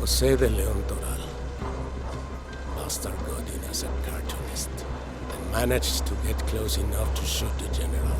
Jose de Leon Toral mastered Godin as a cartoonist and managed to get close enough to shoot the general.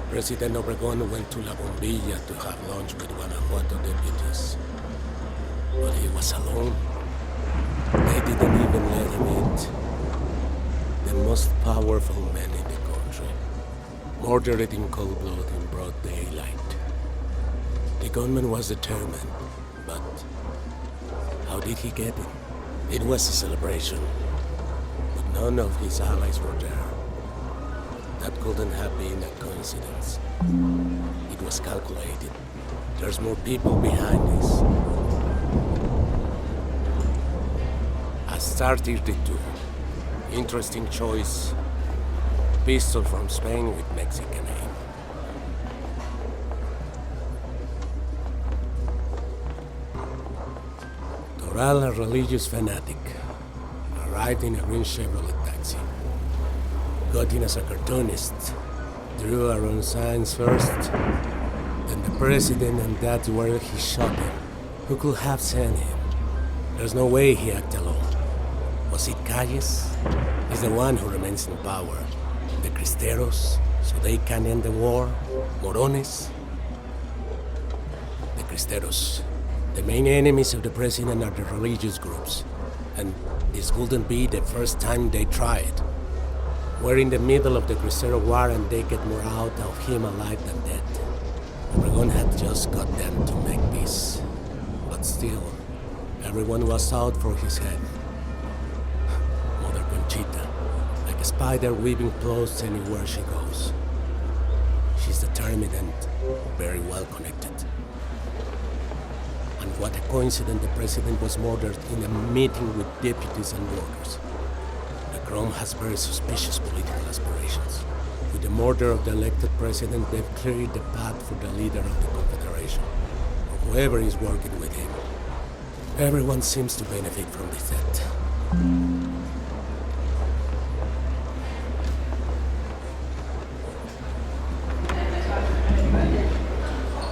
President Obregón went to La Bombilla to have lunch with Guanajuato deputies. But he was alone. They didn't even let him eat. The most powerful man in the country, murdered in cold blood in broad daylight. The gunman was determined, but how did he get it? It was a celebration, but none of his allies were there. That couldn't have been a coincidence. It was calculated. There's more people behind this. A Star 32. Interesting choice. Pistol from Spain with Mexican aim. Toral, a religious fanatic, arrived in a green Chevrolet taxi. Got in as a cartoonist, drew our own signs first, then the president, and that's where he shot him. Who could have sent him? There's no way he acted alone. Was it Calles? He's the one who remains in power. The Cristeros, so they can end the war. Morones. The Cristeros. The main enemies of the president are the religious groups. And this wouldn't be the first time they tried. We're in the middle of the Cristero War and they get more out of him alive than dead. Obregón had just got them to make peace. But still, everyone was out for his head. Mother Conchita, like a spider weaving clothes anywhere she goes. She's determined and very well connected. And what a coincidence, the president was murdered in a meeting with deputies and workers. The Chrome has very suspicious political aspirations. With the murder of the elected president, they've cleared the path for the leader of the Confederation, or whoever is working with him. Everyone seems to benefit from this death.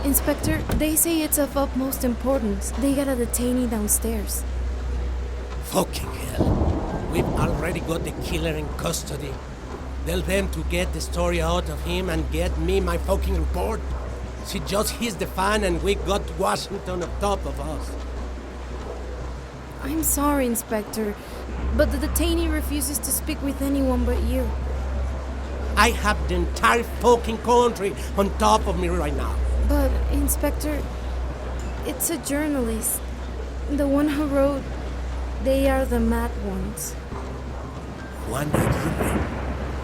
Inspector, they say it's of utmost importance. They got a detainee downstairs. Fucking hell. We've already got the killer in custody. Tell them to get the story out of him and get me my fucking report. She just hits the fan and we got Washington on top of us. I'm sorry, Inspector, but the detainee refuses to speak with anyone but you. I have the entire fucking country on top of me right now. But, Inspector, it's a journalist. The one who wrote, "They are the mad ones." Juan Aguirre,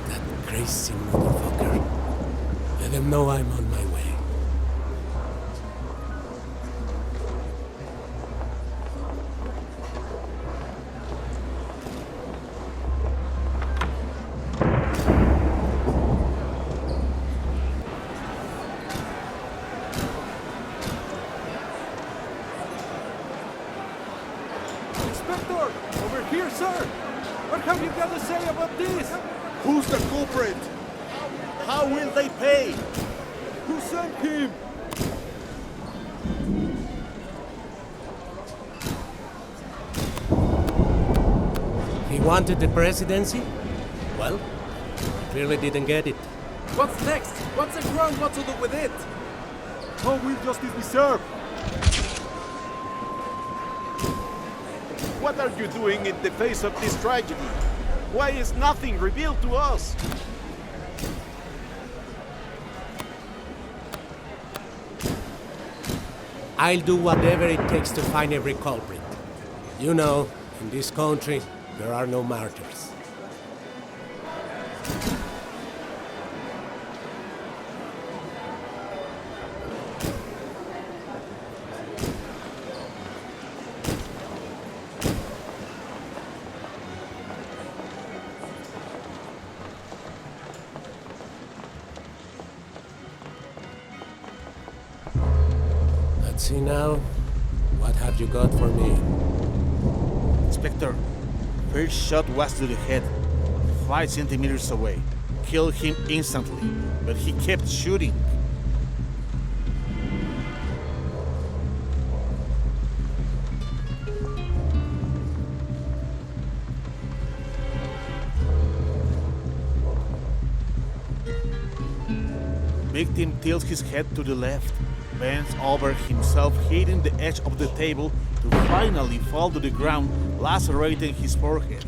that crazy motherfucker. Let them know I'm on my way. Inspector! Over here, sir! What have you got to say about this? Who's the culprit? How will they pay? Who sent him? He wanted the presidency? Well, he clearly didn't get it. What's next? What's the crown got to do with it? How will justice be served? What are you doing in the face of this tragedy? Why is nothing revealed to us? I'll do whatever it takes to find every culprit. You know, in this country, there are no martyrs. Let's see now. What have you got for me? Inspector, first shot was to the head, 5 centimeters away. Killed him instantly, but he kept shooting. victim tilts his head to the left, bends over himself, hitting the edge of the table to finally fall to the ground, lacerating his forehead.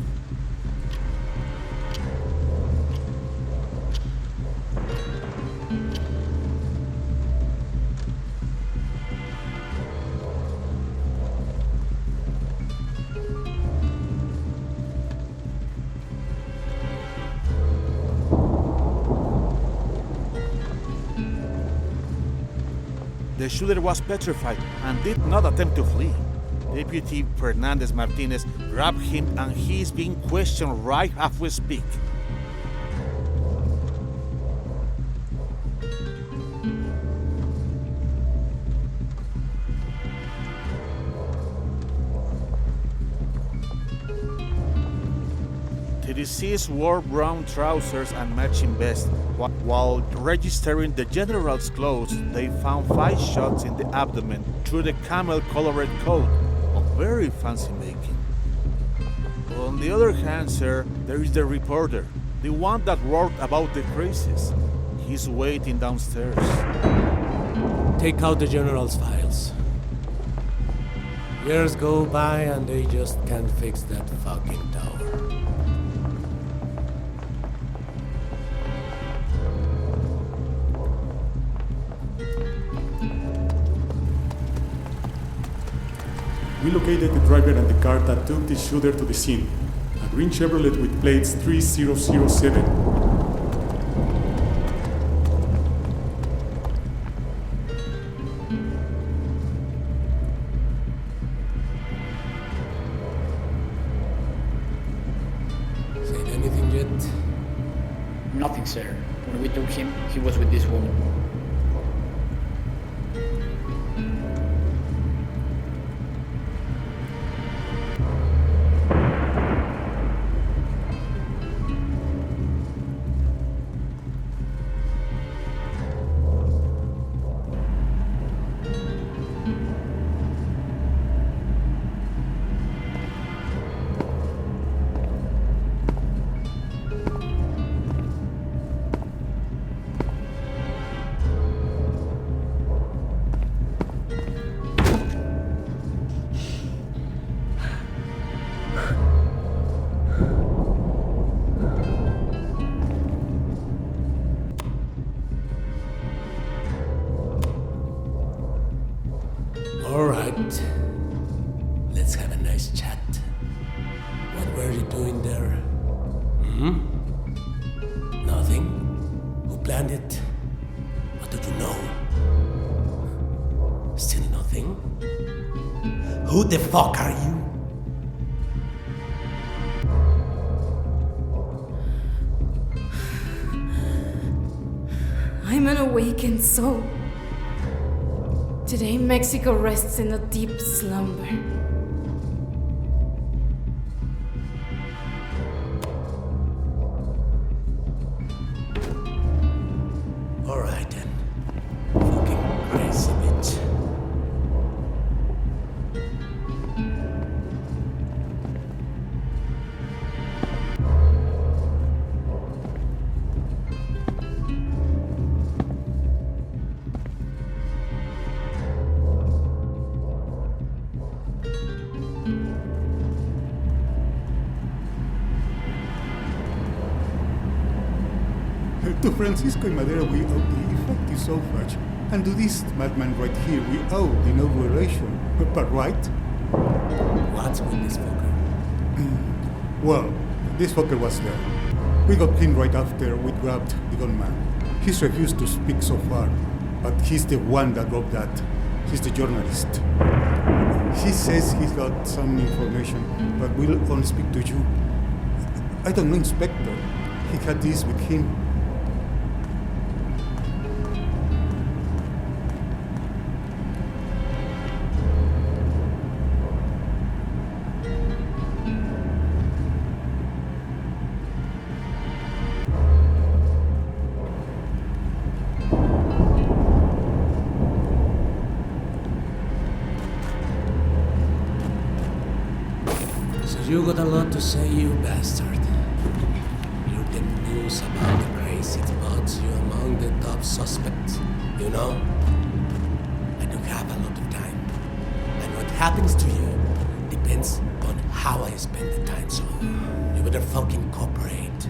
The shooter was petrified and did not attempt to flee. Deputy Fernandez Martinez grabbed him and he is being questioned right as we speak. The deceased wore brown trousers and matching vest. While registering the general's clothes, they found 5 shots in the abdomen through the camel-colored coat of very fancy making. On the other hand, sir, there is the reporter, the one that wrote about the crisis. He's waiting downstairs. Take out the general's files. Years go by and they just can't fix that fucking tower. We located the driver and the car that took the shooter to the scene. A green Chevrolet with plates 3007. Said anything yet? Nothing, sir. When we took him, he was with this woman. All right. Let's have a nice chat. What were you doing there? Nothing? Who planned it? What did you know? Still nothing? Who the fuck are you? I'm an awakened soul. Today, Mexico rests in a deep slumber. All right then. Fucking crazy bitch. To Francisco y Madera we owe the effective suffrage, and to this madman right here we owe the inauguration. But right? What's with this fucker? Well, this fucker was there. We got him right after we grabbed the gunman. He's refused to speak so far, but he's the one that wrote that. He's the journalist. He says he's got some information, but will only speak to you. I don't know, Inspector. He had this with him. You got a lot to say, you bastard. You're the news about the crazy. It puts you among the top suspects, you know? I don't have a lot of time. And what happens to you depends on how I spend the time, so you better fucking cooperate.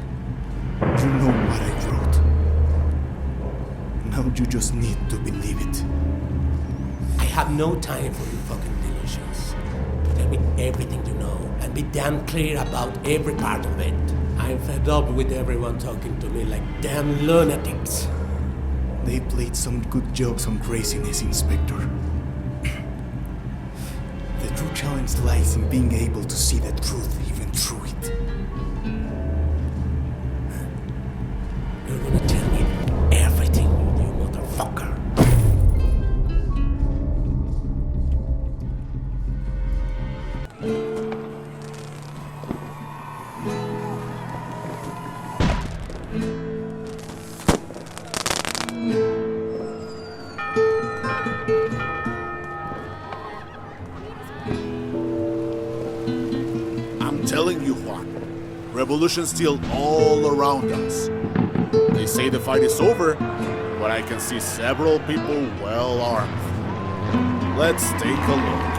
You know what I wrote. Now you just need to believe it. I have no time for your fucking delusions. Tell me everything you know and be damn clear about every part of it. I'm fed up with everyone talking to me like damn lunatics. They played some good jokes on craziness, Inspector. The true challenge lies in being able to see the truth even through it. You're gonna tell me everything, you motherfucker. I'm telling you, Juan, revolution's still all around us. They say the fight is over, but I can see several people well armed. Let's take a look.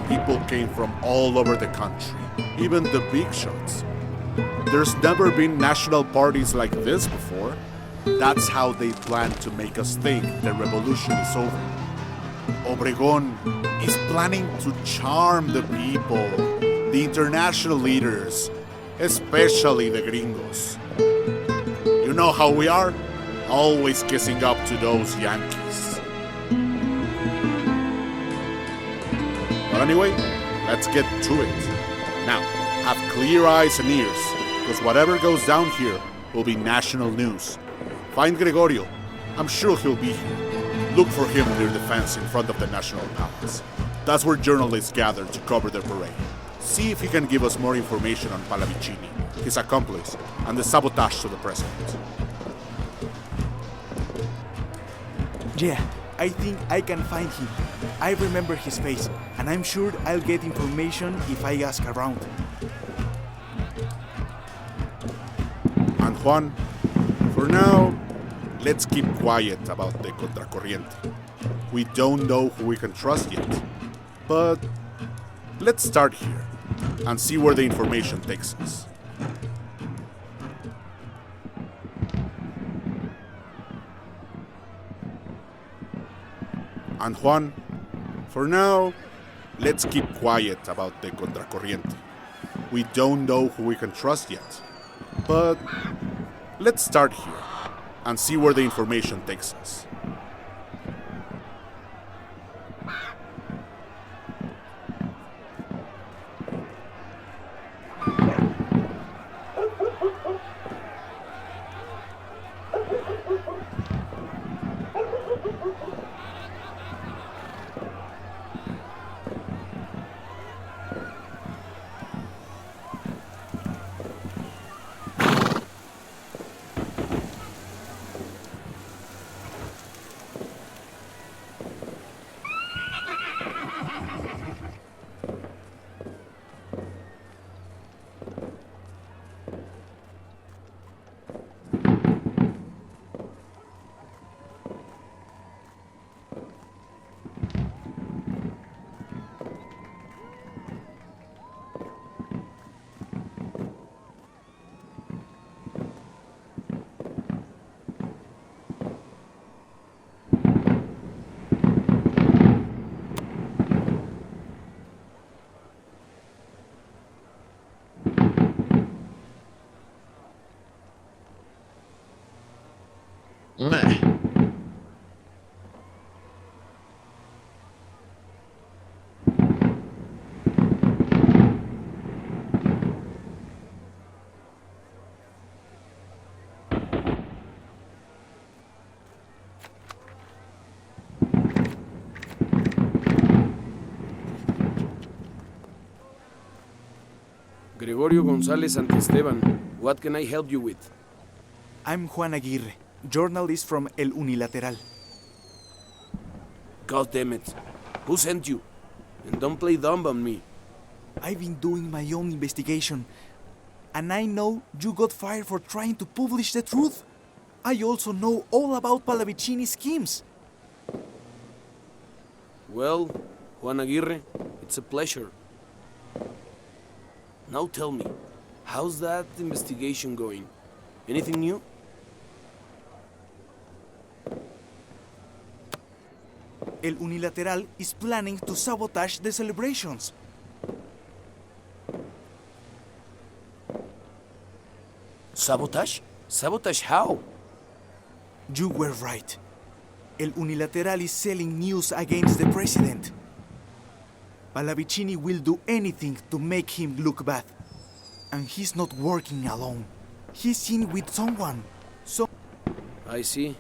People came from all over the country, even the big shots. There's never been national parties like this before. That's how they plan to make us think the revolution is over. Obregón is planning to charm the people, the international leaders, especially the gringos. You know how we are? Always kissing up to those Yankees. But anyway, let's get to it. Now, have clear eyes and ears, because whatever goes down here will be national news. Find Gregorio. I'm sure he'll be here. Look for him near the fence in front of the National Palace. That's where journalists gather to cover the parade. See if he can give us more information on Pallavicini, his accomplice, and the sabotage to the president. Yeah, I think I can find him. I remember his face, and I'm sure I'll get information if I ask around. And Juan, for now, let's keep quiet about the Contracorriente. We don't know who we can trust yet. But let's start here and see where the information takes us. And Juan, for now, let's keep quiet about the Contracorriente. We don't know who we can trust yet. But let's start here and see where the information takes us. Gregorio González Santisteban, what can I help you with? I'm Juan Aguirre, journalist from El Unilateral. God damn it. Who sent you? And don't play dumb on me. I've been doing my own investigation. and I know you got fired for trying to publish the truth. I also know all about Pallavicini's schemes. Well, Juan Aguirre, it's a pleasure. Now tell me, how's that investigation going? Anything new? El Unilateral is planning to sabotage the celebrations. Sabotage? Sabotage how? You were right. El Unilateral is selling news against the president. Pallavicini will do anything to make him look bad. And he's not working alone. He's in with someone. So I see.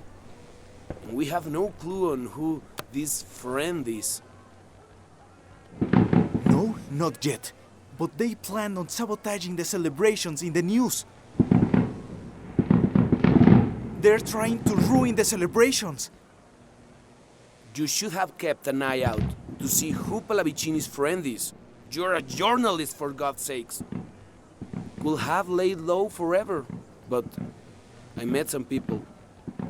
And we have no clue on who this friend is. no, not yet. But they plan on sabotaging the celebrations in the news. They're trying to ruin the celebrations. You should have kept an eye out to see who Pallavicini's friend is. You're a journalist, for God's sakes. Could have laid low forever, but I met some people,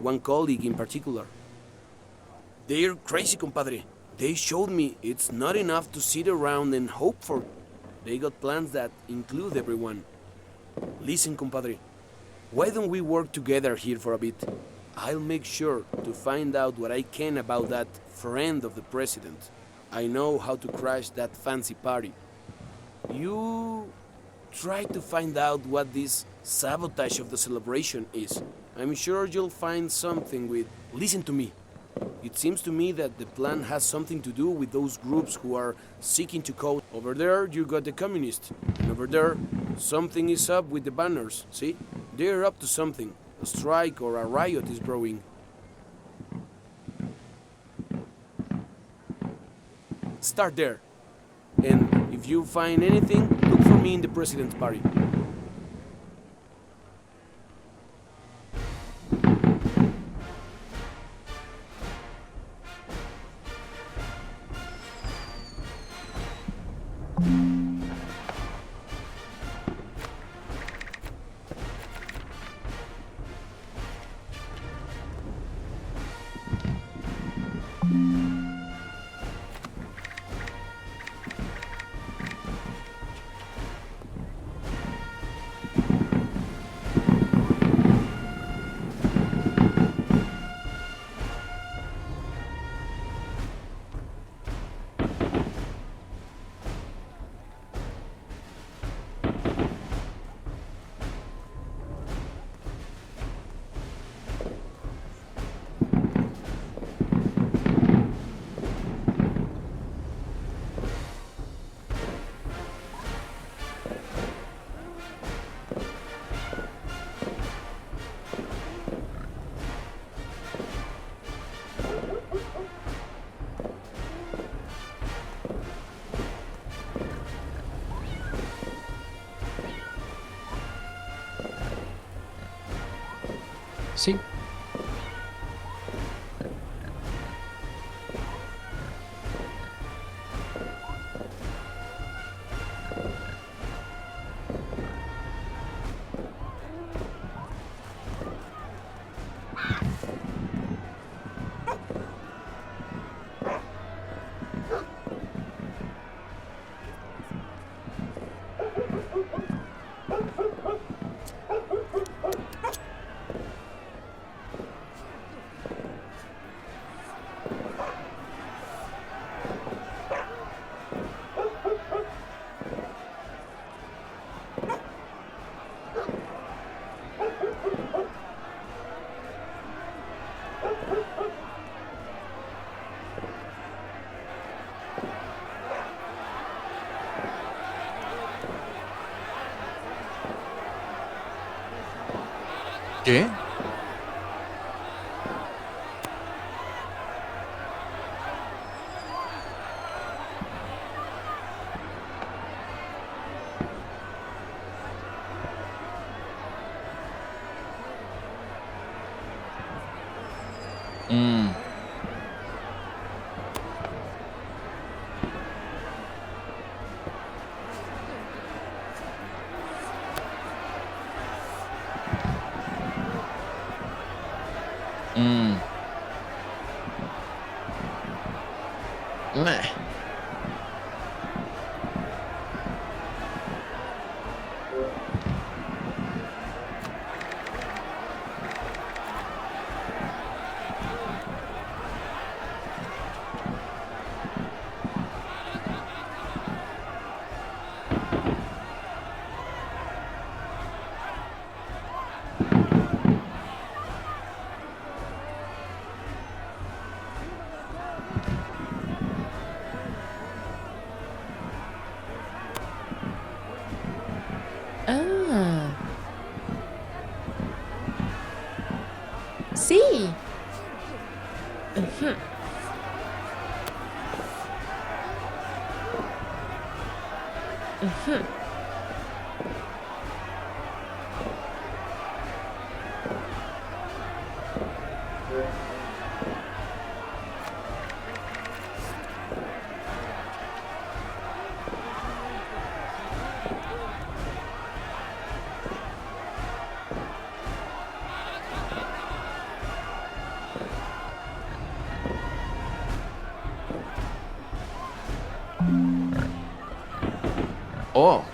one colleague in particular. They're crazy, compadre. They showed me it's not enough to sit around and hope for. They got plans that include everyone. Listen, compadre, why don't we work together here for a bit? I'll make sure to find out what I can about that friend of the president. I know how to crash that fancy party. You try to find out what this sabotage of the celebration is. I'm sure you'll find something with... Listen to me. It seems to me that the plan has something to do with those groups who are seeking to code. Over there, you got the communists. And over there, something is up with the banners, see? They're up to something. A strike or a riot is brewing. Start there. And if you find anything, look for me in the president's party. Sí. ¿Qué? Mm. Meh. Ah. Sí. Ujú. Ujú. Oh.